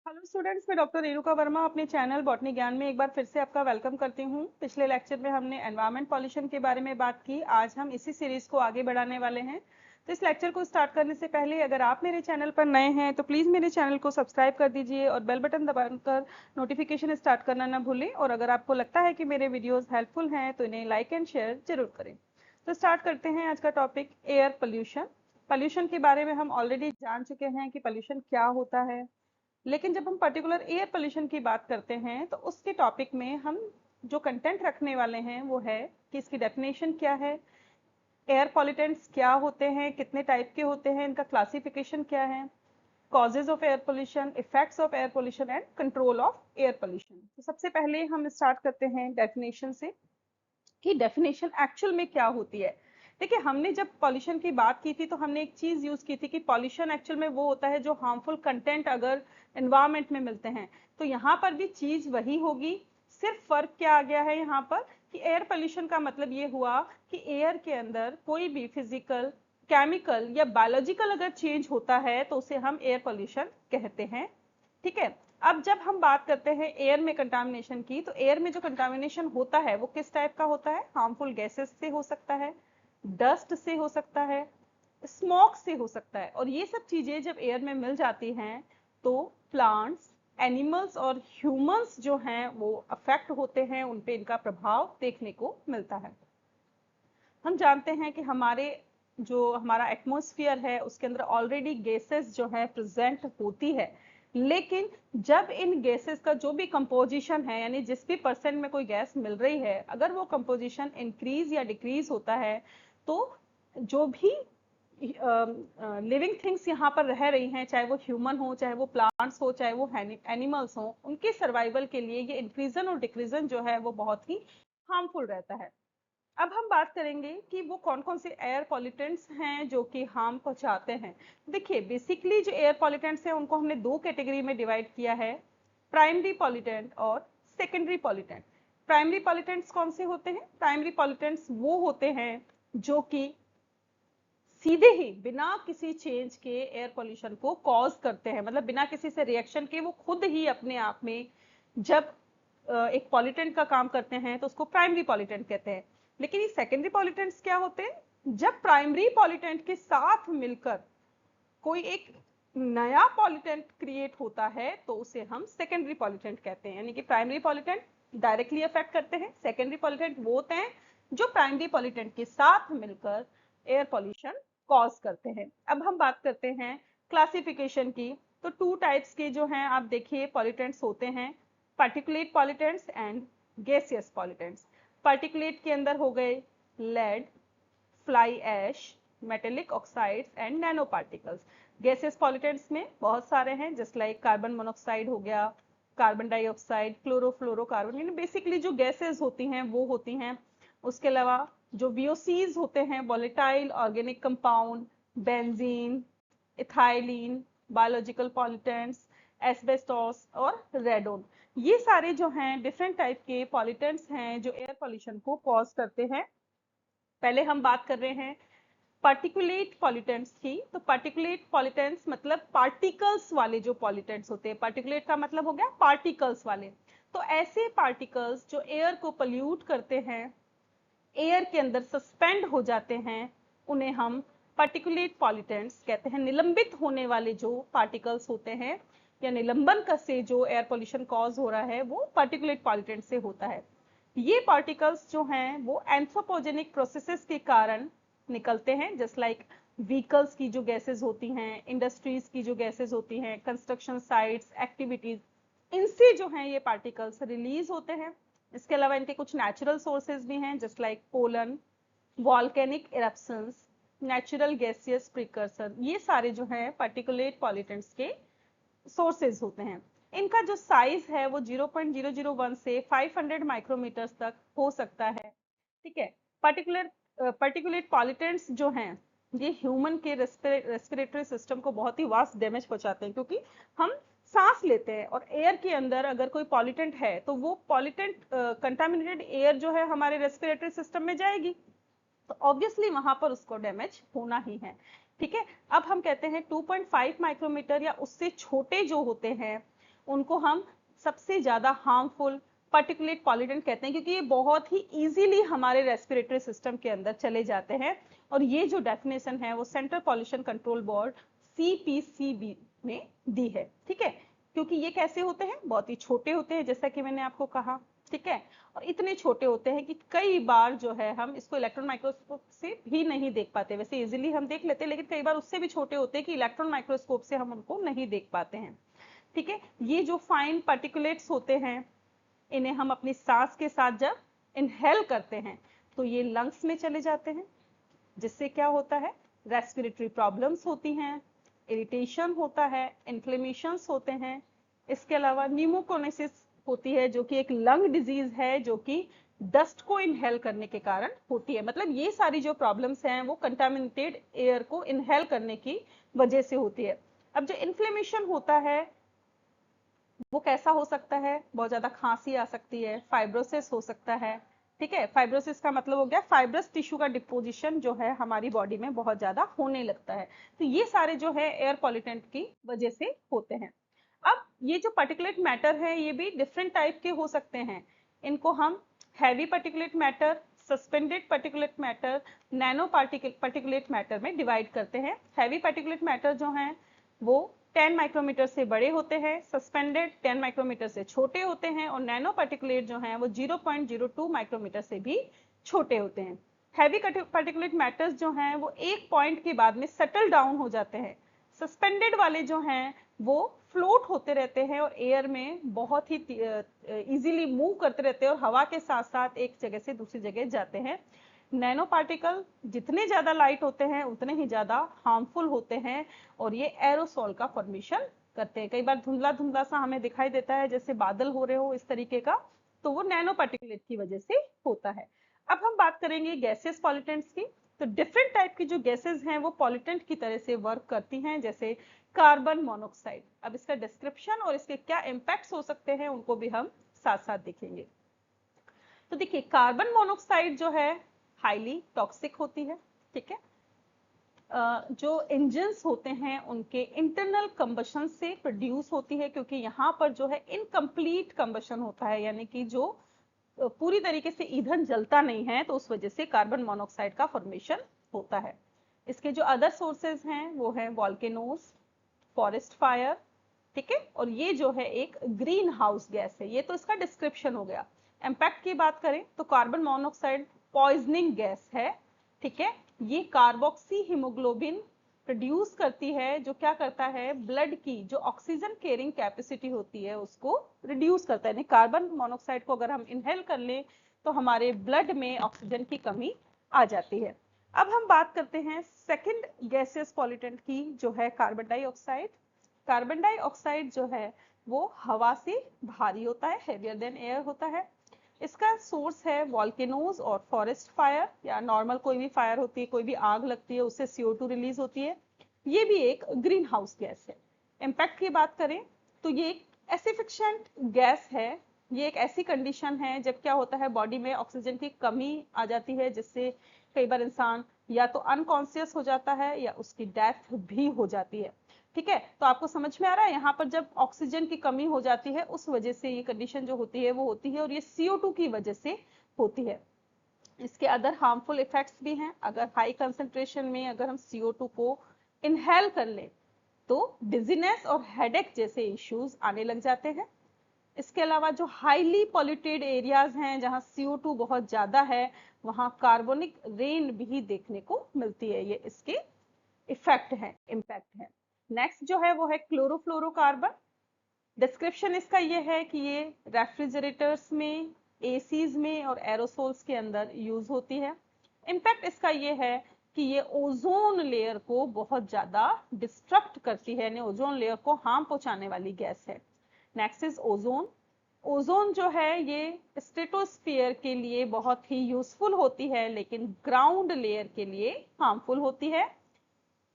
Hello students, मैं doctor Renuka Verma अपने channel botany ज्ञान में एक बार फिर से आपका वेलकम करती हूँ। पिछले लेक्चर में हमने एनवायरमेंट पॉल्यूशन के बारे में बात की। आज हम इसी सीरीज को आगे बढ़ाने वाले हैं। तो इस लेक्चर को स्टार्ट करने से पहले अगर आप मेरे चैनल पर नए हैं तो प्लीज़ मेरे चैनल को सब्सक्राइब कर दीजिए और बेल बटन दबाकर नोटिफिकेशन स्टार्ट करना ना भूलें। और अगर आपको लगता है कि मेरे वीडियोज़ हेल्पफुल हैं तो इन्हें लाइक एंड शेयर जरूर करें। तो स्टार्ट करते हैं आज का टॉपिक, एयर पोल्यूशन। पोल्यूशन के बारे में हम ऑलरेडी जान चुके हैं कि पोल्यूशन क्या होता है, लेकिन जब हम पर्टिकुलर एयर पोल्यूशन की बात करते हैं तो उसके टॉपिक में हम जो कंटेंट रखने वाले हैं वो है कि इसकी डेफिनेशन क्या है, एयर पॉल्यूटेंट्स क्या होते हैं, कितने टाइप के होते हैं, इनका क्लासिफिकेशन क्या है, causes of air pollution, effects of air pollution and control of air pollution. तो सबसे पहले हम स्टार्ट करते हैं डेफिनेशन से कि डेफिनेशन एक्चुअल में क्या होती है। देखिए, हमने जब पॉल्यूशन की बात की थी तो हमने एक चीज यूज की थी कि पॉल्यूशन एक्चुअल में वो होता है जो हार्मफुल कंटेंट अगर एनवायरमेंट में मिलते हैं। तो यहाँ पर भी चीज वही होगी, सिर्फ फर्क क्या आ गया है यहाँ पर कि एयर पोल्यूशन का मतलब ये हुआ कि एयर के अंदर कोई भी फिजिकल, केमिकल या बायोलॉजिकल अगर चेंज होता है तो उसे हम एयर पोल्यूशन कहते हैं। ठीक है। अब जब हम बात करते हैं एयर में कंटामिनेशन की, तो एयर में जो कंटामिनेशन होता है वो किस टाइप का होता है? हार्मफुल गैसेस से हो सकता है, डस्ट से हो सकता है, स्मोक से हो सकता है। और ये सब चीजें जब एयर में मिल जाती हैं तो प्लांट्स, एनिमल्स और ह्यूमंस जो हैं वो अफेक्ट होते हैं, उन पे इनका प्रभाव देखने को मिलता है। हम जानते हैं कि हमारा एटमॉस्फेयर है उसके अंदर ऑलरेडी गैसेस जो है प्रेजेंट होती है, लेकिन जब इन गैसेस का जो भी कंपोजिशन है, यानी जिस भी परसेंट में कोई गैस मिल रही है, अगर वो कंपोजिशन इंक्रीज या डिक्रीज होता है तो जो भी लिविंग थिंग्स यहाँ पर रह रही हैं, चाहे वो ह्यूमन हो, चाहे वो प्लांट्स हो, चाहे वो एनिमल्स हो, उनके सर्वाइवल के लिए ये इंक्रीजन और डिक्रीजन जो है वो बहुत ही हार्मफुल रहता है। अब हम बात करेंगे कि वो कौन कौन से एयर पॉल्यूटेंट्स हैं जो कि हार्म पहुंचाते हैं। देखिए, बेसिकली जो एयर पॉल्यूटेंट्स हैं उनको हमने दो कैटेगरी में डिवाइड किया है, प्राइमरी पॉल्यूटेंट और सेकेंडरी पॉल्यूटेंट। प्राइमरी पॉल्यूटेंट्स कौन से होते हैं? प्राइमरी पॉल्यूटेंट्स वो होते हैं जो कि सीधे ही बिना किसी चेंज के एयर पोल्यूशन को कॉज करते हैं, मतलब बिना किसी से रिएक्शन के वो खुद ही अपने आप में जब एक पॉल्यूटेंट का काम करते हैं तो उसको प्राइमरी पॉल्यूटेंट कहते हैं। लेकिन ये सेकेंडरी पॉल्यूटेंट्स क्या होते हैं? जब प्राइमरी पॉल्यूटेंट के साथ मिलकर कोई एक नया पॉल्यूटेंट क्रिएट होता है तो उसे हम सेकेंडरी पॉल्यूटेंट कहते हैं। यानी कि प्राइमरी पॉल्यूटेंट डायरेक्टली अफेक्ट करते हैं, सेकेंडरी पॉल्यूटेंट वो होते हैं जो प्राइमरी पॉल्यूटेंट के साथ मिलकर एयर पॉल्यूशन कॉज करते हैं। अब हम बात करते हैं क्लासिफिकेशन की। तो टू टाइप्स के जो हैं आप देखिए पॉल्यूटेंट्स होते हैं, particulate pollutants and gaseous pollutants. Particulate के अंदर हो गए lead, fly ash, metallic oxides and nanoparticles. Gases pollutants में बहुत सारे हैं, जस्ट लाइक कार्बन मोनोक्साइड हो गया, कार्बन डाइऑक्साइड, क्लोरोफ्लोरोकार्बन, यानी बेसिकली जो गैसेस होती हैं वो होती हैं। उसके अलावा जो वीओसीज होते हैं, volatile organic compound, benzene, ethylene, biological pollutants, asbestos और रेडोन, ये सारे जो हैं डिफरेंट टाइप के पॉल्यूटेंट्स हैं जो एयर पॉल्यूशन को कॉज करते हैं। पहले हम बात कर रहे हैं पार्टिकुलेट पॉल्यूटेंट्स की। तो पार्टिकुलेट पॉल्यूटेंट्स मतलब पार्टिकल्स वाले जो पॉल्यूटेंट्स होते हैं, पार्टिकुलेट का मतलब हो गया पार्टिकल्स वाले। तो ऐसे पार्टिकल्स जो एयर को पोल्यूट करते हैं, एयर के अंदर सस्पेंड हो जाते हैं, उन्हें हम पार्टिकुलेट पॉल्यूटेंट्स कहते हैं। निलंबित होने वाले जो पार्टिकल्स होते हैं या निलंबन का से जो एयर पोल्यूशन कॉज हो रहा है वो पार्टिकुलेट पॉल्यूटेंट से होता है। ये पार्टिकल्स जो हैं वो एंथ्रोपोजेनिक प्रोसेसेस के कारण निकलते हैं, जस्ट लाइक व्हीकल्स की जो गैसेस होती हैं, इंडस्ट्रीज की जो गैसेस होती हैं, कंस्ट्रक्शन साइट्स, एक्टिविटीज, इनसे जो हैं ये पार्टिकल्स रिलीज होते हैं। इसके अलावा इनके कुछ नेचुरल सोर्सेज भी हैं, just like pollen, volcanic eruptions, natural gaseous precursor, ये सारे जो हैं पार्टिकुलेट पॉल्यूटेंट्स के सोर्सेज होते हैं। इनका जो साइज है वो 0.001 से 500 माइक्रोमीटर तक हो सकता है। ठीक है। पार्टिकुलेट पॉल्यूटेंट्स जो हैं ये ह्यूमन के रेस्पिरेटरी सिस्टम को बहुत ही वास्ट डैमेज पहुंचाते हैं, क्योंकि हम सांस लेते हैं और एयर के अंदर अगर कोई पॉल्यूटेंट है तो वो पॉल्यूटेंट कंटामिनेटेड एयर जो है हमारे रेस्पिरेटरी सिस्टम में जाएगी, तो ऑब्वियसली वहां पर उसको डैमेज होना ही है। ठीक है। अब हम कहते हैं 2.5 माइक्रोमीटर या उससे छोटे जो होते हैं उनको हम सबसे ज्यादा हार्मफुल पार्टिकुलेट पॉल्यूटेंट कहते हैं, क्योंकि ये बहुत ही इजीली हमारे रेस्पिरेटरी सिस्टम के अंदर चले जाते हैं। और ये जो डेफिनेशन है वो central pollution control board CPCB में दी है, ठीक है। क्योंकि ये कैसे होते हैं, बहुत ही छोटे होते हैं, जैसा कि मैंने आपको कहा, ठीक है। और इतने छोटे होते हैं कि कई बार जो है हम इसको इलेक्ट्रॉन माइक्रोस्कोप से भी नहीं देख पाते। वैसे इजीली हम देख लेते हैं, लेकिन कई बार उससे भी छोटे होते हैं कि इलेक्ट्रॉन माइक्रोस्कोप से हम उनको नहीं देख पाते हैं, ठीक है। ये जो फाइन पार्टिकुलेट्स होते हैं, इन्हें हम अपनी सांस के साथ जब इनहेल करते हैं तो ये लंग्स में चले जाते हैं, जिससे क्या होता है, रेस्पिरेटरी प्रॉब्लम्स होती हैं, इरिटेशन होता है, इन्फ्लेमेशंस होते हैं। इसके अलावा न्यूमोकोनेसिस होती है, जो कि एक लंग डिजीज है, जो कि डस्ट को इनहेल करने के कारण होती है। मतलब ये सारी जो प्रॉब्लम्स हैं वो कंटामिनेटेड एयर को इनहेल करने की वजह से होती है। अब जो इन्फ्लेमेशन होता है वो कैसा हो सकता है, बहुत ज्यादा खांसी आ सकती है, फाइब्रोसिस हो सकता है, ठीक है। फाइब्रोसिस का मतलब हो गया फाइब्रस टिश्यू का डिपोजिशन जो है हमारी बॉडी में बहुत ज्यादा होने लगता है। तो ये सारे जो है एयर पॉल्यूटेंट की वजह से होते हैं। अब ये जो पार्टिकुलेट मैटर है ये भी डिफरेंट टाइप के हो सकते हैं। इनको हम heavy particulate matter, suspended particulate matter, nano particulate matter में डिवाइड करते हैं। हैवी पार्टिकुलेट मैटर जो हैं वो 10 माइक्रोमीटर से बड़े होते हैं, सस्पेंडेड 10 माइक्रोमीटर से छोटे होते हैं, और नैनो पार्टिकुलेट जो हैं वो 0.02 माइक्रोमीटर से भी छोटे होते हैं। हैवी पार्टिकुलेट मैटर्स जो हैं वो एक पॉइंट के बाद में सेटल डाउन हो जाते हैं। सस्पेंडेड वाले जो हैं वो फ्लोट होते रहते हैं और एयर में बहुत ही इजीली मूव करते रहते हैं और हवा के साथ साथ एक जगह से दूसरी जगह जाते हैं। नैनो पार्टिकल जितने ज्यादा लाइट होते हैं उतने ही ज्यादा हार्मफुल होते हैं और ये एरोसोल का फॉर्मेशन करते हैं। कई बार धुंधला धुंधला सा हमें दिखाई देता है, जैसे बादल हो रहे हो इस तरीके का, तो वो नैनो पार्टिकुलेट की वजह से होता है। अब हम बात करेंगे गैसेस पॉल्यूटेंट्स की। तो डिफरेंट टाइप की जो गैसेस हैं वो पॉल्यूटेंट की तरह से वर्क करती हैं, जैसे कार्बन मोनोऑक्साइड। अब इसका डिस्क्रिप्शन और इसके क्या इंपैक्ट्स हो सकते हैं उनको भी हम साथ साथ देखेंगे। तो देखिए, कार्बन मोनोऑक्साइड जो है हाईली टॉक्सिक होती है, ठीक है। जो इंजन्स होते हैं उनके इंटरनल कंबशन से प्रोड्यूस होती है, क्योंकि यहाँ पर जो है इनकम्प्लीट कंबशन होता है, यानी कि जो पूरी तरीके से ईंधन जलता नहीं है, तो उस वजह से कार्बन मोनोऑक्साइड का फॉर्मेशन होता है। इसके जो अदर सोर्सेज हैं वो है वॉल्केनोज, फॉरेस्ट फायर, ठीक है। और ये जो है एक ग्रीन हाउस गैस है। ये तो इसका डिस्क्रिप्शन हो गया। इम्पैक्ट की बात करें तो कार्बन मोनोऑक्साइड पॉइजनिंग गैस है, ठीक है। ये कार्बोक्सी हीमोग्लोबिन प्रोड्यूस करती है, जो क्या करता है, ब्लड की जो ऑक्सीजन कैरिंग कैपेसिटी होती है उसको रिड्यूस करता है। कार्बन मोनोऑक्साइड को अगर हम इनहेल कर लें तो हमारे ब्लड में ऑक्सीजन की कमी आ जाती है। अब हम बात करते हैं सेकंड गैसियस पॉल्यूटेंट की, जो है कार्बन डाइऑक्साइड। कार्बन डाइऑक्साइड जो है वो हवा से भारी होता है, हेवियर देन एयर होता है। इसका सोर्स है वॉल्केनोज और फॉरेस्ट फायर, या नॉर्मल कोई भी फायर होती है, कोई भी आग लगती है, उससे CO2 रिलीज होती है। ये भी एक ग्रीन हाउस गैस है। इम्पैक्ट की बात करें तो ये एक एसिफिक्सेंट गैस है। ये एक ऐसी कंडीशन है जब क्या होता है, बॉडी में ऑक्सीजन की कमी आ जाती है, जिससे कई बार इंसान या तो अनकॉन्शियस हो जाता है या उसकी डेथ भी हो जाती है, ठीक है। तो आपको समझ में आ रहा है, यहाँ पर जब ऑक्सीजन की कमी हो जाती है उस वजह से ये कंडीशन जो होती है वो होती है, और ये CO2 की वजह से होती है। इसके अदर हार्मफुल इफेक्ट्स भी हैं। अगर हाई कंसेंट्रेशन में अगर हम CO2 को इनहेल कर लें तो डिजीनेस और हेडेक जैसे इश्यूज आने लग जाते हैं। इसके अलावा जो हाईली पॉल्यूटेड एरियाज हैं जहां CO2 बहुत ज्यादा है, वहां कार्बोनिक रेन भी देखने को मिलती है। ये इसके इफेक्ट है, इम्पैक्ट है। नेक्स्ट जो है वो है क्लोरोफ्लोरोकार्बन। डिस्क्रिप्शन इसका ये है कि ये रेफ्रिजरेटर्स में, एसीज में और एरोसोल्स के अंदर यूज होती है। इम्पैक्ट इसका ये है कि ये ओजोन लेयर को बहुत ज्यादा डिस्ट्रक्ट करती है, यानी ओजोन लेयर को हार्म पहुंचाने वाली गैस है। Next is ozone. ओजोन जो है ये स्ट्रेटोस्फीयर के लिए बहुत ही यूजफुल होती है, लेकिन ग्राउंड लेयर के लिए हार्मफुल होती है।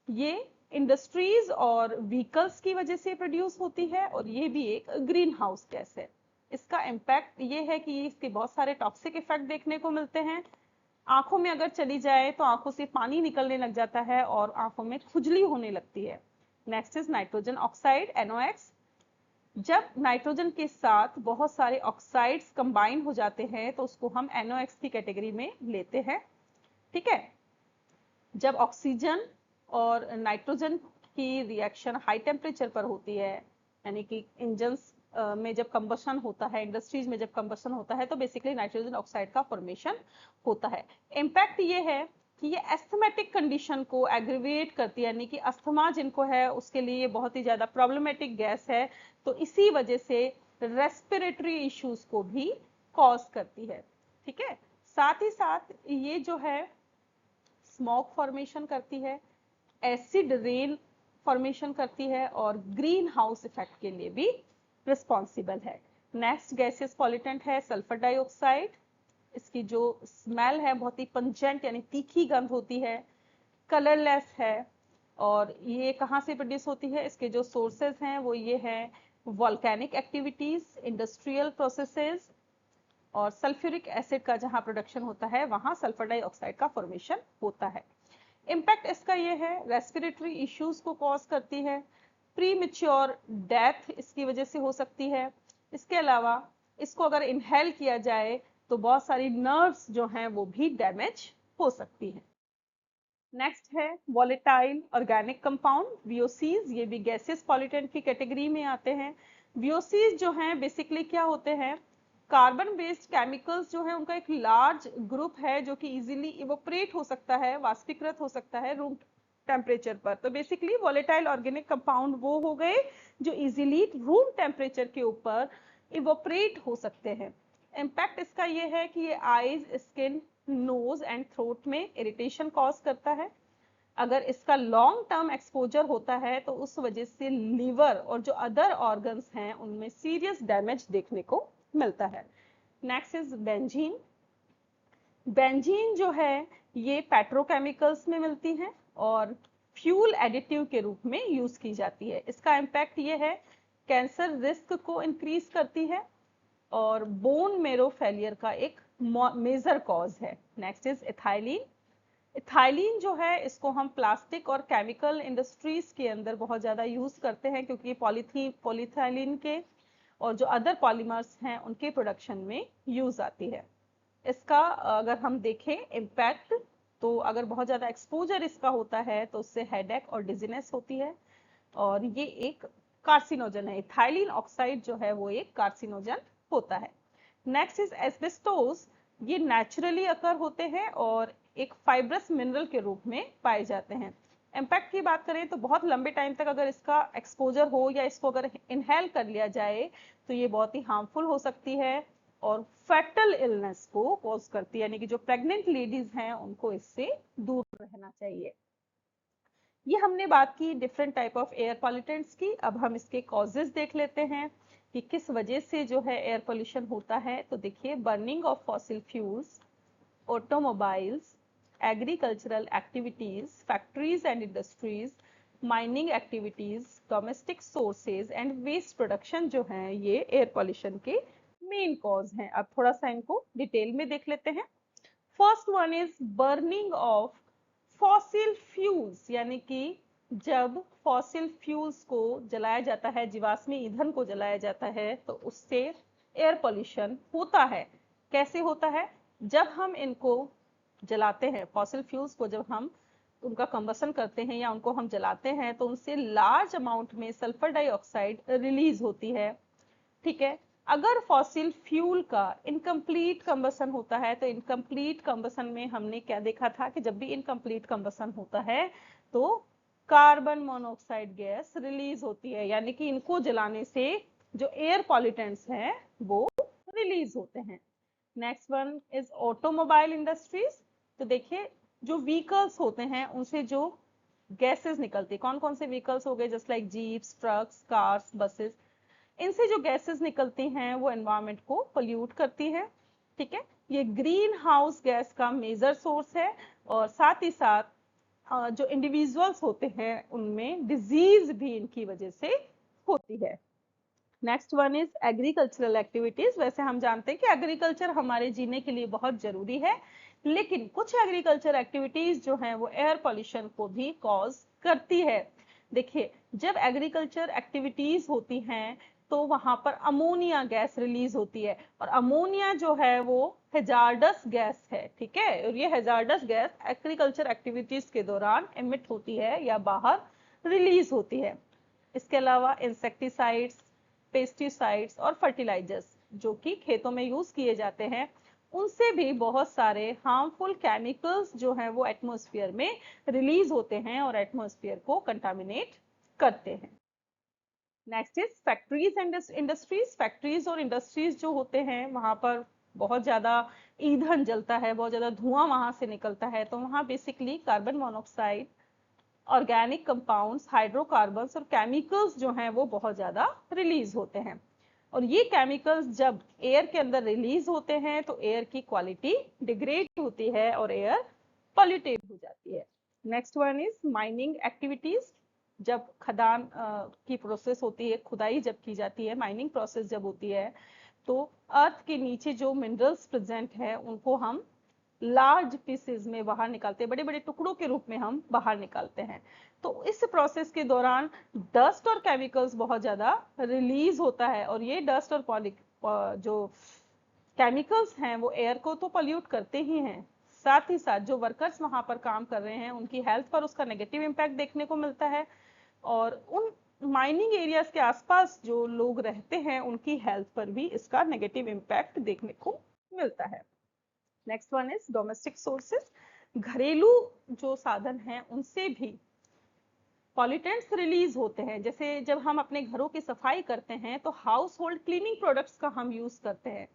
ये इंडस्ट्रीज और व्हीकल्स की वजह से प्रोड्यूस होती है, और ये भी एक ग्रीन हाउस गैस है। इसका इम्पैक्ट ये है कि इसके बहुत सारे टॉक्सिक इफेक्ट देखने को मिलते हैं। आंखों में अगर चली जाए तो आंखों से पानी निकलने लग जाता है और आंखों में खुजली होने लगती है। Next is nitrogen oxide, NOx। जब नाइट्रोजन के साथ बहुत सारे ऑक्साइड्स कंबाइन हो जाते हैं तो उसको हम NOx की कैटेगरी में लेते हैं। ठीक है, जब ऑक्सीजन और नाइट्रोजन की रिएक्शन हाई टेम्परेचर पर होती है, यानी कि इंजन्स में जब कंबशन होता है, इंडस्ट्रीज में जब कंबशन होता है, तो बेसिकली नाइट्रोजन ऑक्साइड का फॉर्मेशन होता है। इम्पैक्ट ये है कि ये एस्थमेटिक कंडीशन को एग्रीवेट करती है, यानी कि अस्थमा जिनको है उसके लिए बहुत ही ज्यादा प्रॉब्लमेटिक गैस है, तो इसी वजह से रेस्पिरेटरी इश्यूज को भी कॉज करती है। ठीक है, साथ ही साथ ये जो है स्मोक फॉर्मेशन करती है, एसिड रेन फॉर्मेशन करती है और ग्रीन हाउस इफेक्ट के लिए भी रिस्पॉन्सिबल है। नेक्स्ट गैसियस पॉल्यूटेंट है सल्फर डाइऑक्साइड। इसकी जो स्मेल है बहुत ही पंजेंट यानी तीखी गंध होती है, कलरलेस है, और ये कहाँ से प्रोड्यूस होती है, इसके जो सोर्सेज हैं वो ये है वॉल्केनिक एक्टिविटीज, इंडस्ट्रियल प्रोसेसेस और सल्फ्यूरिक एसिड का जहां प्रोडक्शन होता है वहां सल्फर डाइऑक्साइड का फॉर्मेशन होता है। इम्पैक्ट इसका ये है रेस्पिरेटरी इश्यूज को कॉज करती है, प्री मैच्योर डेथ इसकी वजह से हो सकती है। इसके अलावा इसको अगर इनहेल किया जाए तो बहुत सारी नर्व्स जो हैं वो भी डैमेज हो सकती हैं। नेक्स्ट है वॉलेटाइल ऑर्गेनिक कंपाउंड VOCs, ये भी गैसेस पॉल्यूटेंट की कैटेगरी में आते हैं। VOCs जो हैं बेसिकली क्या होते हैं, कार्बन बेस्ड केमिकल्स जो है उनका एक लार्ज ग्रुप है जो कि इजीली इवोपरेट हो सकता है, वाष्पीकृत हो सकता है रूम टेम्परेचर पर। तो बेसिकली वॉलेटाइल ऑर्गेनिक कंपाउंड वो हो गए जो इजीली रूम टेम्परेचर के ऊपर इवोपरेट हो सकते हैं। इम्पैक्ट इसका ये है कि ये eyes, skin, nose and throat में इरिटेशन कॉज करता है। अगर इसका लॉन्ग टर्म एक्सपोजर होता है तो उस वजह से लीवर और जो अदर ऑर्गन्स हैं उनमें सीरियस डैमेज देखने को मिलता है। Next is benzene. बेंजीन जो है ये पेट्रोकेमिकल्स में मिलती हैं और फ्यूल एडिटिव के रूप में यूज की जाती है। इसका इम्पैक्ट ये है कैंसर रिस्क को इंक्रीज करती है और बोन मेरो फेलियर का एक मेजर कॉज है। Next is ethylene. इथाइलिन जो है इसको हम प्लास्टिक और केमिकल इंडस्ट्रीज के अंदर बहुत ज्यादा यूज करते हैं क्योंकि पॉलीथाइलिन के और जो अदर पॉलीमर्स हैं उनके प्रोडक्शन में यूज आती है। इसका अगर हम देखें इम्पैक्ट, तो अगर बहुत ज्यादा एक्सपोजर इसका होता है तो उससे हेडेक और डिजीनेस होती है और ये एक कार्सिनोजन है। इथाइलिन ऑक्साइड जो है वो एक कार्सिनोजन होता है। Next is asbestos. ये नेचुरली अकर होते हैं और एक फाइब्रस मिनरल के रूप में पाए जाते हैं। इम्पैक्ट की बात करें तो बहुत लंबे टाइम तक अगर इसका एक्सपोजर हो या इसको अगर इनहेल कर लिया जाए तो ये बहुत ही हार्मफुल हो सकती है और फैटल इलनेस को कॉज करती है, यानी कि जो प्रेग्नेंट लेडीज हैं उनको इससे दूर रहना चाहिए। ये हमने बात की different type of air pollutants की। अब हम इसके कॉजेज देख लेते हैं कि किस वजह से जो है एयर पोल्यूशन होता है। तो देखिए, burning of fossil fuels, automobiles, agricultural activities, factories and industries, mining activities, domestic sources and waste production जो है ये एयर पोल्यूशन के मेन कॉज हैं। अब थोड़ा सा इनको डिटेल में देख लेते हैं। First one is burning of fossil fuels, यानी कि जब फॉसिल फ्यूल्स को जलाया जाता है, जीवाश्मी ईंधन को जलाया जाता है, तो उससे एयर पोल्यूशन होता है। कैसे होता है, जब हम इनको जलाते हैं, फॉसिल फ्यूल्स को जब हम उनका कंबसन करते हैं या उनको हम जलाते हैं तो उनसे लार्ज अमाउंट में सल्फर डाइऑक्साइड रिलीज होती है। ठीक है, अगर फॉसिल फ्यूल का इनकम्प्लीट कंबसन होता है तो इनकम्प्लीट कंबसन में हमने क्या देखा था कि जब भी इनकम्प्लीट कंबसन होता है तो कार्बन मोनोऑक्साइड गैस रिलीज होती है, यानी कि इनको जलाने से जो एयर पॉल्यूटेंट्स हैं वो रिलीज होते हैं। Next one is automobile industries. तो देखिए, जो व्हीकल्स होते हैं उनसे जो गैसेस निकलती है, कौन कौन से व्हीकल्स हो गए, just like jeeps, trucks, cars, buses, इनसे जो गैसेस निकलती हैं वो एनवायरनमेंट को पोल्यूट करती है। ठीक है, ये ग्रीन हाउस गैस का मेजर सोर्स है और साथ ही साथ जो इंडिविजुअल्स होते हैं उनमें डिजीज भी इनकी वजह से होती है। Next one is agricultural activities. वैसे हम जानते हैं कि एग्रीकल्चर हमारे जीने के लिए बहुत जरूरी है, लेकिन कुछ एग्रीकल्चर एक्टिविटीज जो हैं वो एयर पोल्यूशन को भी कॉज करती है। देखिए, जब एग्रीकल्चर एक्टिविटीज होती हैं तो तो वहां पर अमोनिया गैस रिलीज होती है, और अमोनिया जो है वो हेजार्डस गैस है, ठीक है। और ये हेजार्डस गैस एग्रीकल्चर एक्टिविटीज के दौरान एमिट होती है या बाहर रिलीज होती है। इसके अलावा इंसेक्टिसाइड्स, पेस्टिसाइड्स और फर्टिलाइजर्स जो कि खेतों में यूज किए जाते हैं, उनसे भी बहुत सारे हार्मफुल केमिकल्स जो हैं वो एटमॉस्फेयर में रिलीज होते हैं और एटमॉस्फेयर को कंटामिनेट करते हैं। Next is factories and industries. Factories और इंडस्ट्रीज जो होते हैं वहां पर बहुत ज्यादा ईंधन जलता है, बहुत ज्यादा धुआं वहां से निकलता है, तो वहां basically carbon monoxide, organic compounds, hydrocarbons और केमिकल्स जो हैं वो बहुत ज्यादा रिलीज होते हैं। और ये केमिकल्स जब एयर के अंदर रिलीज होते हैं तो एयर की क्वालिटी डिग्रेड होती है और एयर पॉल्यूटेड हो जाती है। Next one is mining activities. जब खदान की प्रोसेस होती है, खुदाई जब की जाती है, माइनिंग प्रोसेस जब होती है, तो अर्थ के नीचे जो मिनरल्स प्रेजेंट है उनको हम लार्ज पीसेस में बाहर निकालते हैं, बड़े बड़े टुकड़ों के रूप में हम बाहर निकालते हैं। तो इस प्रोसेस के दौरान डस्ट और केमिकल्स बहुत ज्यादा रिलीज होता है, और ये डस्ट और जो केमिकल्स हैं वो एयर को तो पॉल्यूट करते ही हैं, साथ ही साथ जो वर्कर्स वहां पर काम कर रहे हैं उनकी हेल्थ पर उसका नेगेटिव इम्पैक्ट देखने को मिलता है, और उन माइनिंग एरियाज के आसपास जो लोग रहते हैं उनकी हेल्थ पर भी इसका नेगेटिव इम्पैक्ट देखने को मिलता है। Next one is domestic sources. घरेलू जो साधन हैं उनसे भी पॉल्यूटेंट्स रिलीज होते हैं। जैसे जब हम अपने घरों की सफाई करते हैं तो हाउस होल्ड क्लीनिंग प्रोडक्ट्स का हम यूज करते हैं,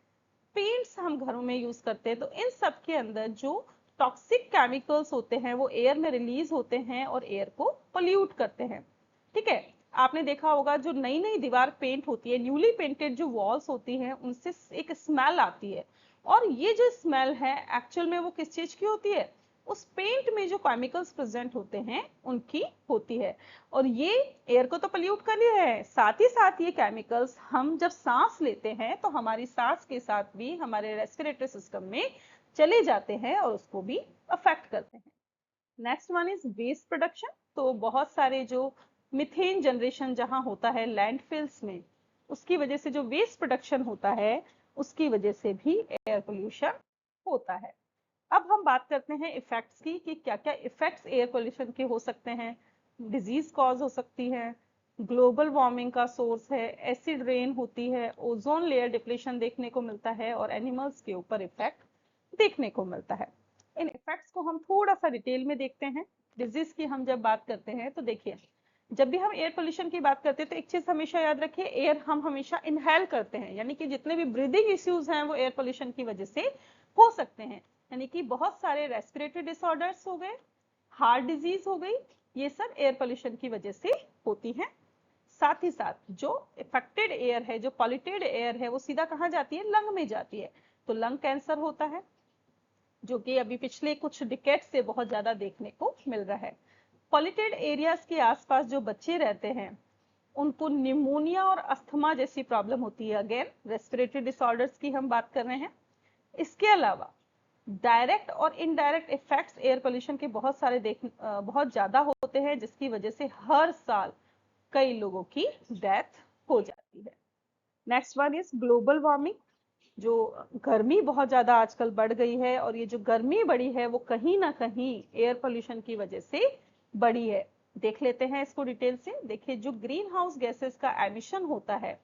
पेंट्स हम घरों में यूज करते हैं, तो इन सब के अंदर जो टॉक्सिक केमिकल्स होते हैं वो एयर में रिलीज होते हैं और एयर को पोल्यूट करते हैं, ठीक है। आपने देखा होगा जो नई नई दीवार पेंट होती है, न्यूली पेंटेड जो वॉल्स होती हैं, उनसे एक स्मेल आती है, और ये जो स्मेल है एक्चुअल में वो किस चीज की होती है, उस पेंट में जो केमिकल्स प्रेजेंट होते हैं उनकी होती है। और ये एयर को तो पोल्यूट कर ही है, साथ ही साथ ये केमिकल्स हम जब सांस लेते हैं तो हमारी सांस के साथ भी हमारे रेस्पिरेटरी सिस्टम में चले जाते हैं और उसको भी अफेक्ट करते हैं। Next one is waste production. तो बहुत सारे जो मिथेन जनरेशन जहां होता है लैंडफिल्स में, उसकी वजह से जो वेस्ट प्रोडक्शन होता है उसकी वजह से भी एयर पोल्यूशन होता है। अब हम बात करते हैं इफेक्ट्स की कि क्या क्या इफेक्ट्स एयर पोल्यूशन के हो सकते हैं। डिजीज कॉज हो सकती है, ग्लोबल वार्मिंग का सोर्स है, एसिड रेन होती है, ओजोन लेयर डिप्लीशन देखने को मिलता है, और एनिमल्स के ऊपर इफेक्ट देखने को मिलता है। इन इफेक्ट्स को हम थोड़ा सा डिटेल में देखते हैं। डिजीज की हम जब बात करते हैं तो देखिए, जब भी हम एयर पोल्यूशन की बात करते हैं तो एक चीज हमेशा याद रखिए, एयर हम हमेशा इनहेल करते हैं, यानी कि जितने भी ब्रीदिंग इश्यूज हैं वो एयर पोल्यूशन की वजह से हो सकते हैं। यानी कि बहुत सारे रेस्पिरेटरी डिसऑर्डर्स हो गए, हार्ट डिजीज हो गई, ये सब एयर पोल्यूशन की वजह से होती है। साथ ही साथ जो इफेक्टेड एयर है, जो पॉल्यूटेड एयर है, वो सीधा कहाँ जाती है, लंग में जाती है, तो लंग कैंसर होता है, जो कि अभी पिछले कुछ डिकेड से बहुत ज्यादा देखने को मिल रहा है। पॉल्यूटेड एरियाज के आसपास जो बच्चे रहते हैं उनको निमोनिया और अस्थमा जैसी प्रॉब्लम होती है, अगेन रेस्पिरेटरी डिसऑर्डर्स की हम बात कर रहे हैं। इसके अलावा डायरेक्ट और इनडायरेक्ट इफेक्ट्स एयर पोल्यूशन के बहुत ज्यादा होते हैं, जिसकी वजह से हर साल कई लोगों की डेथ हो जाती है। Next one is global warming. जो गर्मी बहुत ज्यादा आजकल बढ़ गई है, और ये जो गर्मी बढ़ी है वो कहीं ना कहीं एयर पोल्यूशन की वजह से बढ़ी है। देख लेते हैं इसको डिटेल से। देखिए, जो ग्रीन हाउस गैसेस का एमिशन होता है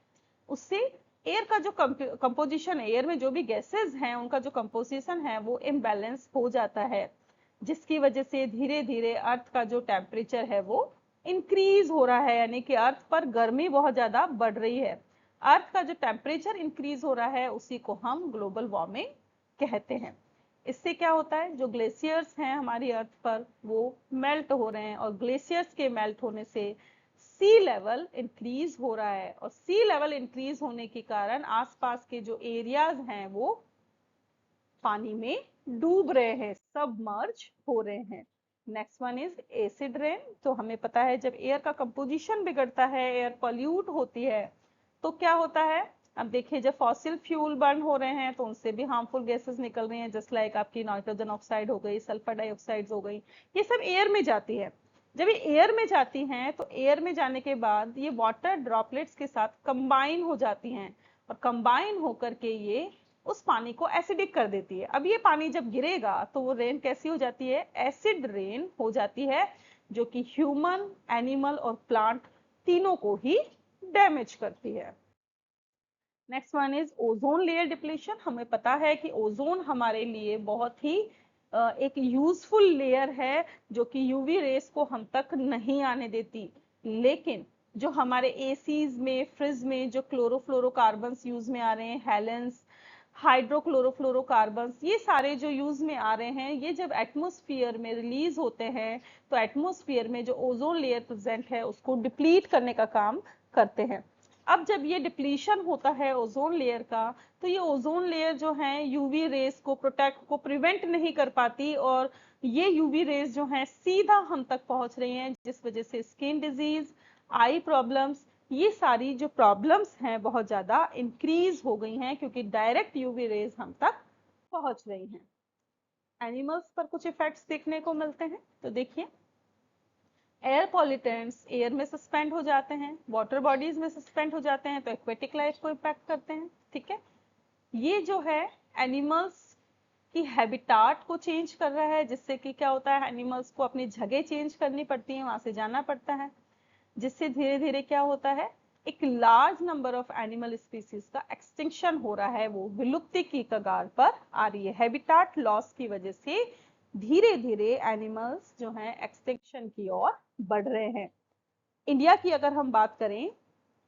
उससे एयर का जो कंपोजिशन है, एयर में जो भी गैसेस हैं उनका जो कंपोजिशन है वो इम्बैलेंस हो जाता है, जिसकी वजह से धीरे धीरे अर्थ का जो टेम्परेचर है वो इंक्रीज हो रहा है, यानी कि अर्थ पर गर्मी बहुत ज्यादा बढ़ रही है। अर्थ का जो टेम्परेचर इंक्रीज हो रहा है उसी को हम ग्लोबल वार्मिंग कहते हैं। इससे क्या होता है, जो ग्लेशियर्स हैं हमारी अर्थ पर वो मेल्ट हो रहे हैं, और ग्लेशियर्स के मेल्ट होने से सी लेवल इंक्रीज हो रहा है, और सी लेवल इंक्रीज होने के कारण आसपास के जो एरियाज हैं वो पानी में डूब रहे हैं, सबमर्ज हो रहे हैं। Next one is acid rain. तो हमें पता है जब एयर का कंपोजिशन बिगड़ता है, एयर पॉल्यूट होती है, तो क्या होता है, अब देखिए जब फॉसिल फ्यूल बर्न हो रहे हैं तो उनसे भी हार्मफुल गैसेस निकल रही हैं, जस्ट लाइक आपकी नाइट्रोजन ऑक्साइड हो गई, सल्फर डाइऑक्साइड हो गई, ये सब एयर में जाती है। जब ये एयर में जाती हैं तो एयर में जाने के बाद ये वाटर ड्रॉपलेट्स के साथ कंबाइन हो जाती हैं और कंबाइन होकर के ये उस पानी को एसिडिक कर देती है। अब ये पानी जब गिरेगा तो वो रेन कैसी हो जाती है, एसिड रेन हो जाती है, जो कि ह्यूमन, एनिमल और प्लांट तीनों को ही डैमेज करती है। Next one is ozone layer depletion. हमें पता है कि ओजोन हमारे लिए बहुत ही एक यूजफुल लेयर है जो कि यूवी रेस को हम तक नहीं आने देती, लेकिन जो हमारे एसीज में, फ्रिज में जो क्लोरोफ्लोरोकार्बन्स यूज में आ रहे हैं, हेलेंस, हाइड्रोक्लोरोफ्लोरोकार्बन्स, ये सारे जो यूज में आ रहे हैं, ये जब एटमॉस्फेयर में रिलीज होते हैं तो एटमॉस्फेयर में जो ओजोन लेयर प्रेजेंट है उसको डिप्लीट करने का काम करते हैं। अब जब ये डिप्लीशन होता है ओजोन लेयर का, तो ये ओजोन लेयर जो है यूवी रेस को प्रिवेंट नहीं कर पाती और ये यूवी रेस जो है सीधा हम तक पहुंच रही हैं, जिस वजह से स्किन डिजीज, आई प्रॉब्लम्स, ये सारी जो प्रॉब्लम्स हैं बहुत ज्यादा इंक्रीज हो गई हैं क्योंकि डायरेक्ट यूवी रेस हम तक पहुंच रही हैं। एनिमल्स पर कुछ इफेक्ट्स देखने को मिलते हैं, तो देखिए एयर पॉल्यूटेंट्स एयर में सस्पेंड हो जाते हैं, वाटर बॉडीज में सस्पेंड हो जाते हैं तो एक्वेटिक लाइफ को इम्पैक्ट करते हैं। ठीक है, ये जो है एनिमल्स की हैबिटाट को चेंज कर रहा है, जिससे कि क्या होता है, एनिमल्स को अपनी जगह चेंज करनी पड़ती है, वहां से जाना पड़ता है, जिससे धीरे धीरे क्या होता है, एक large number of animal species का एक्सटिंक्शन हो रहा है, वो विलुप्ति की कगार पर आ रही है। हैबिटाट लॉस की वजह से धीरे धीरे एनिमल्स जो हैं एक्सटिंक्शन की ओर बढ़ रहे हैं। इंडिया की अगर हम बात करें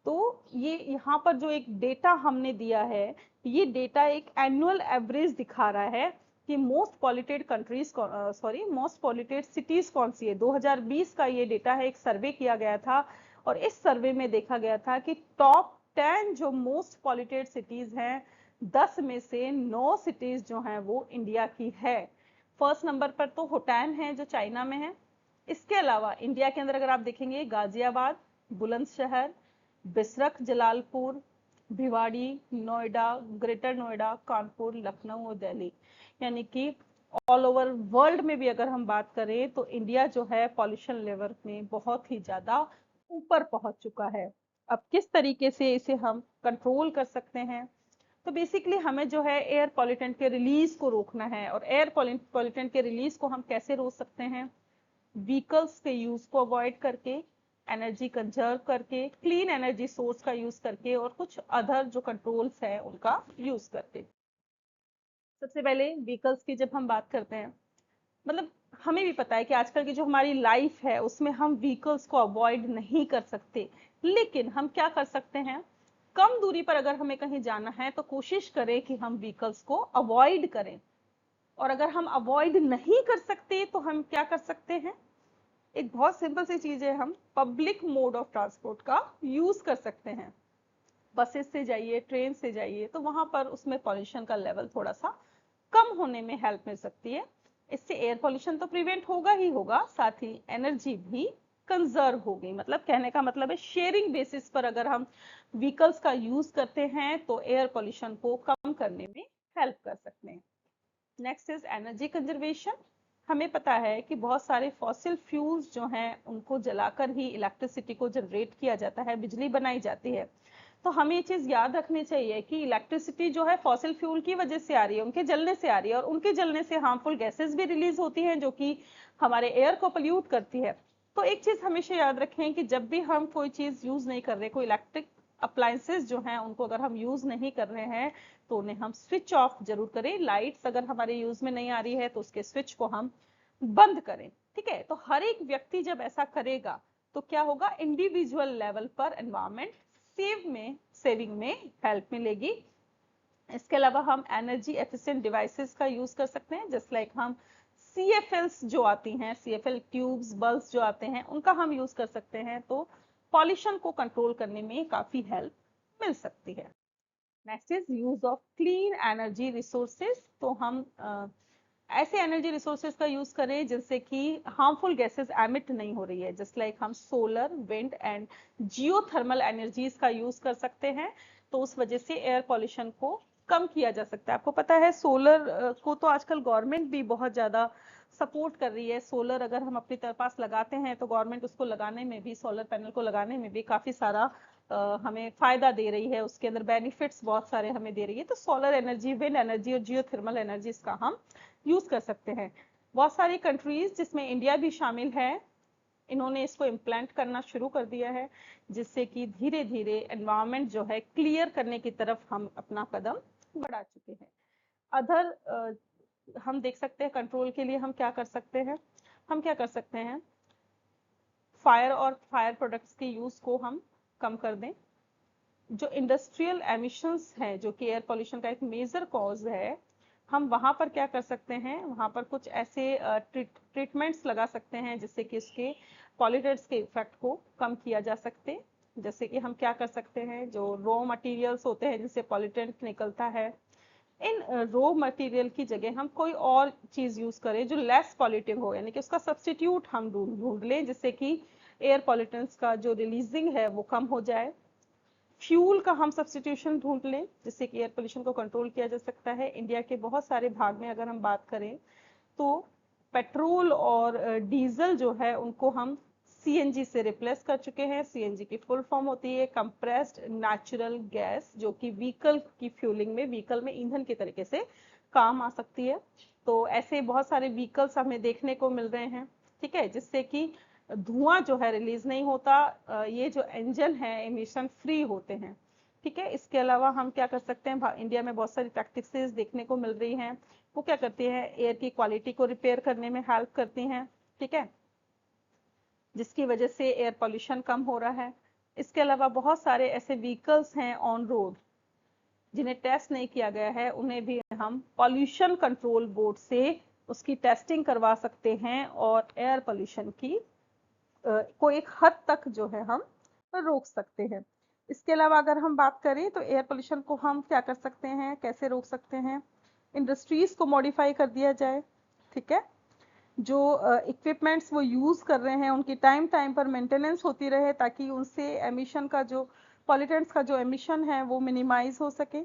तो ये यहाँ पर जो एक डेटा हमने दिया है, ये डेटा एक एनुअल एवरेज दिखा रहा है कि most polluted countries, sorry most polluted cities कौन सी है। 2020 का ये डेटा है, एक सर्वे किया गया था और इस सर्वे में देखा गया था कि टॉप 10 जो मोस्ट पॉल्यूटेड सिटीज हैं, 10 में से 9 सिटीज जो हैं वो इंडिया की है। फर्स्ट नंबर पर तो होटैन है जो चाइना में है। इसके अलावा इंडिया के अंदर अगर आप देखेंगे, गाजियाबाद, बुलंदशहर, बिसरख, जलालपुर, भिवाड़ी, नोएडा, ग्रेटर नोएडा, कानपुर, लखनऊ और दिल्ली, यानी कि ऑल ओवर वर्ल्ड में भी अगर हम बात करें तो इंडिया जो है पॉल्यूशन लेवल में बहुत ही ज्यादा ऊपर पहुंच चुका है। अब किस तरीके से इसे हम कंट्रोल कर सकते हैं, तो बेसिकली हमें जो है एयर पॉल्यूटेंट के रिलीज को रोकना है। और एयर पॉल्यूटेंट के रिलीज को हम कैसे रोक सकते हैं, व्हीकल्स के यूज को अवॉइड करके, एनर्जी कंजर्व करके, क्लीन एनर्जी सोर्स का यूज करके और कुछ अदर जो कंट्रोल्स है उनका यूज करके। सबसे पहले व्हीकल्स की जब हम बात करते हैं, मतलब हमें भी पता है कि आजकल की जो हमारी लाइफ है उसमें हम व्हीकल्स को अवॉइड नहीं कर सकते, लेकिन हम क्या कर सकते हैं, कम दूरी पर अगर हमें कहीं जाना है तो कोशिश करें कि हम व्हीकल्स को अवॉइड करें। और अगर हम अवॉइड नहीं कर सकते तो हम क्या कर सकते हैं, एक बहुत सिंपल सी चीज है, हम पब्लिक मोड ऑफ ट्रांसपोर्ट का यूज कर सकते हैं। बसेस से जाइए, ट्रेन से जाइए, तो वहां पर उसमें पॉल्यूशन का लेवल थोड़ा सा कम होने में हेल्प मिल सकती है। इससे एयर पॉल्यूशन तो प्रिवेंट होगा ही होगा, साथ ही एनर्जी भी कंजर्व होगी। मतलब कहने का मतलब है शेयरिंग बेसिस पर अगर हम व्हीकल्स का यूज करते हैं तो एयर पॉल्यूशन को कम करने में हेल्प कर सकते हैं। Next is energy conservation. हमें पता है कि बहुत सारे फॉसिल फ्यूल्स जो हैं उनको जलाकर ही इलेक्ट्रिसिटी को जनरेट किया जाता है, बिजली बनाई जाती है। तो हमें ये चीज याद रखनी चाहिए कि इलेक्ट्रिसिटी जो है फॉसिल फ्यूल की वजह से आ रही है, उनके जलने से आ रही है, और उनके जलने से हार्मफुल गैसेस भी रिलीज होती हैं जो कि हमारे एयर को पोल्यूट करती है। तो एक चीज हमेशा याद रखें कि जब भी हम कोई चीज यूज नहीं कर रहे, कोई इलेक्ट्रिक अप्लायंसेस जो हैं उनको अगर हम यूज नहीं कर रहे हैं तो उन्हें हम स्विच ऑफ जरूर करें। लाइट्स अगर हमारे यूज में नहीं आ रही है तो उसके स्विच को हम बंद करें। ठीक है, तो हर एक व्यक्ति जब ऐसा करेगा तो क्या होगा, इंडिविजुअल लेवल पर एनवायरमेंट सेविंग में हेल्प मिलेगी। इसके अलावा हम एनर्जी एफिशिएंट डिवाइसेस का यूज कर सकते हैं, जस्ट लाइक हम CFLs जो आती हैं, CFL ट्यूब्स, बल्ब्स जो आते हैं, उनका हम यूज कर सकते हैं, तो पॉल्यूशन को कंट्रोल करने में काफी हेल्प मिल सकती है। Next is use of clean energy resources. तो हम ऐसे एनर्जी रिसोर्सेज का यूज करें जिनसे कि हार्मफुल गैसेस एमिट नहीं हो रही है, जस्ट लाइक हम solar, wind and geothermal energies का यूज कर सकते हैं। तो उस वजह से एयर पॉल्यूशन को कम किया जा सकता है। आपको पता है सोलर को तो आजकल गवर्नमेंट भी बहुत ज्यादा सपोर्ट कर रही है। सोलर अगर हम अपने पास लगाते हैं तो गवर्नमेंट उसको लगाने में भी, सोलर पैनल को लगाने में भी काफी सारा हमें फायदा दे रही है, उसके अंदर बेनिफिट्स बहुत सारे हमें दे रही है। तो सोलर एनर्जी, विंड एनर्जी और जियोथर्मल एनर्जी इसका हम यूज कर सकते हैं। बहुत सारी कंट्रीज जिसमें इंडिया भी शामिल है, इन्होंने इसको इम्प्लांट करना शुरू कर दिया है, जिससे कि धीरे धीरे एनवायरमेंट जो है क्लियर करने की तरफ हम अपना कदम बढ़ा चुके हैं। अदर हम देख सकते हैं कंट्रोल के लिए हम क्या कर सकते हैं। हम क्या कर सकते हैं, फायर और फायर प्रोडक्ट्स के यूज को हम कम कर दें। जो इंडस्ट्रियल एमिशंस हैं, जो कि एयर पोल्यूशन का एक मेजर कॉज है, हम वहां पर क्या कर सकते हैं, वहां पर कुछ ऐसे ट्रीटमेंट्स लगा सकते हैं जिससे कि इसके पॉल्यूटेंट्स के इफेक्ट को कम किया जा सकते। जैसे कि हम क्या कर सकते हैं, जो रॉ मटेरियल्स होते हैं जिससे पॉल्यूटेंट निकलता है, इन रॉ मटेरियल की जगह हम कोई और चीज यूज करें जो लेस पॉल्यूटिंग हो, यानी कि उसका सब्स्टिट्यूट हम ढूंढ लें, जिससे कि एयर पॉल्यूटेंट्स का जो रिलीजिंग है वो कम हो जाए। फ्यूल का हम सब्स्टिट्यूशन ढूंढ लें, जिससे कि एयर पोल्यूशन को कंट्रोल किया जा सकता है। इंडिया के बहुत सारे भाग में अगर हम बात करें तो पेट्रोल और डीजल जो है उनको हम सीएनजी से रिप्लेस कर चुके हैं। सीएनजी की फुल फॉर्म होती है कंप्रेस्ड नेचुरल गैस, जो कि व्हीकल की फ्यूलिंग में, व्हीकल में ईंधन के तरीके से काम आ सकती है। तो ऐसे बहुत सारे व्हीकल्स हमें देखने को मिल रहे हैं, ठीक है, जिससे कि धुआं जो है रिलीज नहीं होता, ये जो इंजन है एमिशन फ्री होते हैं, ठीक है। इसके अलावा हम क्या कर सकते हैं, इंडिया में बहुत सारी प्रैक्टिसेस देखने को मिल रही हैं, वो क्या करती हैं, एयर की क्वालिटी को रिपेयर करने में हेल्प करती हैं, ठीक है, जिसकी वजह से एयर पोल्यूशन कम हो रहा है। इसके अलावा बहुत सारे ऐसे व्हीकल्स हैं ऑन रोड जिन्हें टेस्ट नहीं किया गया है, उन्हें भी हम पॉल्यूशन कंट्रोल बोर्ड से उसकी टेस्टिंग करवा सकते हैं और एयर पोल्यूशन की को एक हद तक जो है हम रोक सकते हैं। इसके अलावा अगर हम बात करें तो एयर पोल्यूशन को हम क्या कर सकते हैं, कैसे रोक सकते हैं, इंडस्ट्रीज को मॉडिफाई कर दिया जाए, ठीक है। जो इक्विपमेंट्स वो यूज कर रहे हैं उनकी टाइम टाइम पर मेंटेनेंस होती रहे, ताकि उनसे एमिशन का जो पॉल्यूटेंट्स का जो एमिशन है वो मिनिमाइज हो सके।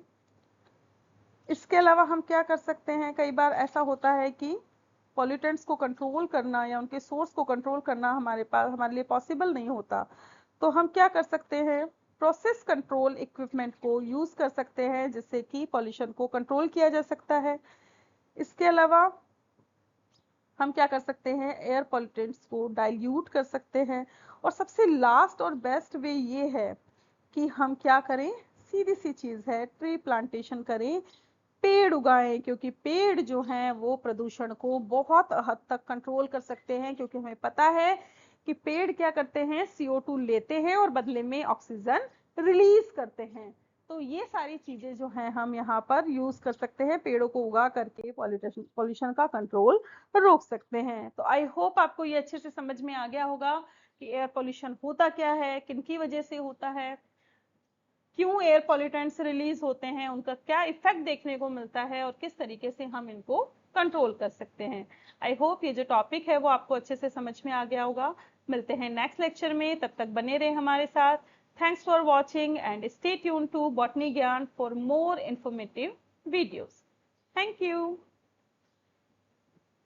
इसके अलावा हम क्या कर सकते हैं, कई बार ऐसा होता है कि पॉल्यूटेंट्स को कंट्रोल करना या उनके सोर्स को कंट्रोल करना हमारे लिए पॉसिबल नहीं होता। तो हम क्या कर सकते हैं, प्रोसेस कंट्रोल इक्विपमेंट को यूज कर सकते हैं, जिससे कि पॉल्यूशन को कंट्रोल किया जा सकता है। इसके अलावा हम क्या कर सकते हैं, एयर पॉल्यूटेंट्स को डाइल्यूट कर सकते हैं। और सबसे लास्ट और बेस्ट वे ये है कि हम क्या करें, सीधी सी चीज है, ट्री प्लांटेशन करें, पेड़ उगाएं, क्योंकि पेड़ जो हैं वो प्रदूषण को बहुत हद तक कंट्रोल कर सकते हैं। क्योंकि हमें पता है कि पेड़ क्या करते हैं, CO2 लेते हैं और बदले में ऑक्सीजन रिलीज करते हैं। तो ये सारी चीजें जो हैं हम यहाँ पर यूज कर सकते हैं, पेड़ों को उगा करके पॉल्यूशन का कंट्रोल रोक सकते हैं। तो आई होप आपको ये अच्छे से समझ में आ गया होगा कि एयर पोल्यूशन होता क्या है, किन की वजह से होता है, क्यों एयर पॉल्यूटेंट्स रिलीज होते हैं, उनका क्या इफेक्ट देखने को मिलता है और किस तरीके से हम इनको कंट्रोल कर सकते हैं। आई होप ये जो टॉपिक है वो आपको अच्छे से समझ में आ गया होगा। मिलते हैं नेक्स्ट लेक्चर में, तब तक बने रहे हमारे साथ। Thanks for watching and stay tune to botany ज्ञान for more informative videos. Thank you.